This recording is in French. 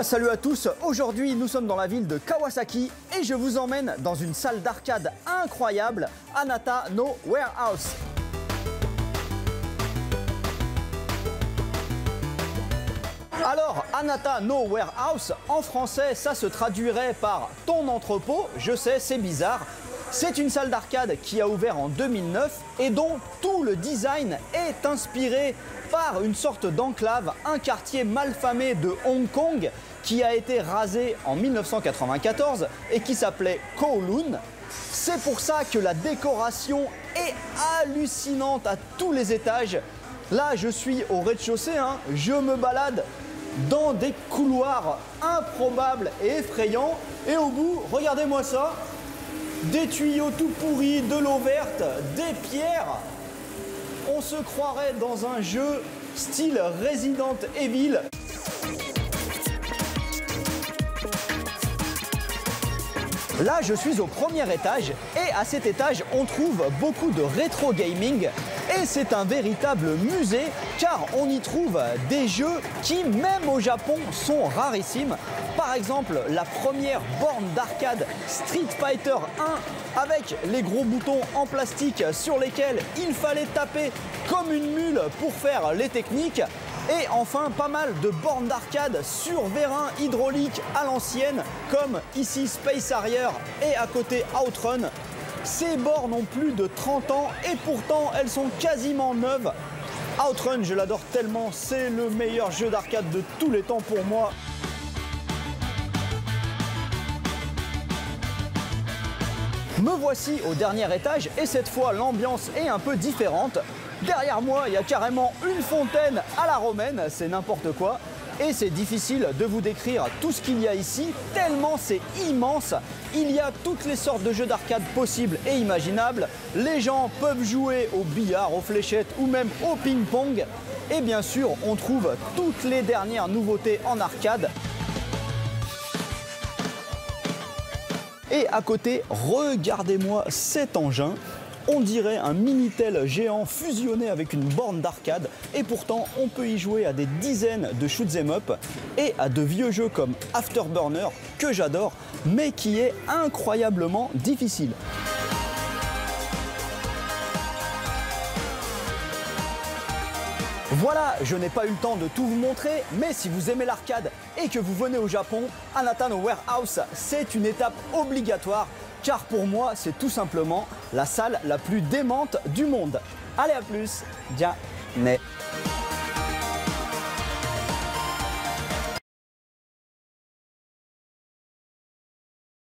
Salut à tous, aujourd'hui nous sommes dans la ville de Kawasaki et je vous emmène dans une salle d'arcade incroyable, Anata no Warehouse. Alors, Anata no Warehouse, en français, ça se traduirait par ton entrepôt. Je sais, c'est bizarre. C'est une salle d'arcade qui a ouvert en 2009 et dont tout le design est inspiré par une sorte d'enclave, un quartier malfamé de Hong Kong qui a été rasé en 1994 et qui s'appelait Kowloon. C'est pour ça que la décoration est hallucinante à tous les étages. Là, je suis au rez-de-chaussée, je me balade dans des couloirs improbables et effrayants. Et au bout, regardez-moi ça, des tuyaux tout pourris, de l'eau verte, des pierres. On se croirait dans un jeu style Resident Evil. Là, je suis au premier étage et à cet étage, on trouve beaucoup de rétro gaming et c'est un véritable musée car on y trouve des jeux qui, même au Japon, sont rarissimes. Par exemple, la première borne d'arcade Street Fighter 1 avec les gros boutons en plastique sur lesquels il fallait taper comme une mule pour faire les techniques. Et enfin, pas mal de bornes d'arcade sur vérin hydraulique à l'ancienne, comme ici Space Harrier et à côté Outrun. Ces bornes ont plus de 30 ans et pourtant elles sont quasiment neuves. Outrun, je l'adore tellement, c'est le meilleur jeu d'arcade de tous les temps pour moi. Me voici au dernier étage et cette fois l'ambiance est un peu différente. Derrière moi, il y a carrément une fontaine à la romaine, c'est n'importe quoi. Et c'est difficile de vous décrire tout ce qu'il y a ici, tellement c'est immense. Il y a toutes les sortes de jeux d'arcade possibles et imaginables. Les gens peuvent jouer au billard, aux fléchettes ou même au ping-pong. Et bien sûr, on trouve toutes les dernières nouveautés en arcade. Et à côté, regardez-moi cet engin. On dirait un Minitel géant fusionné avec une borne d'arcade et pourtant on peut y jouer à des dizaines de shoot'em up et à de vieux jeux comme Afterburner que j'adore mais qui est incroyablement difficile. Voilà, je n'ai pas eu le temps de tout vous montrer, mais si vous aimez l'arcade et que vous venez au Japon, Anata no Warehouse, c'est une étape obligatoire. Car pour moi, c'est tout simplement la salle la plus démente du monde. Allez, à plus. Ja ne.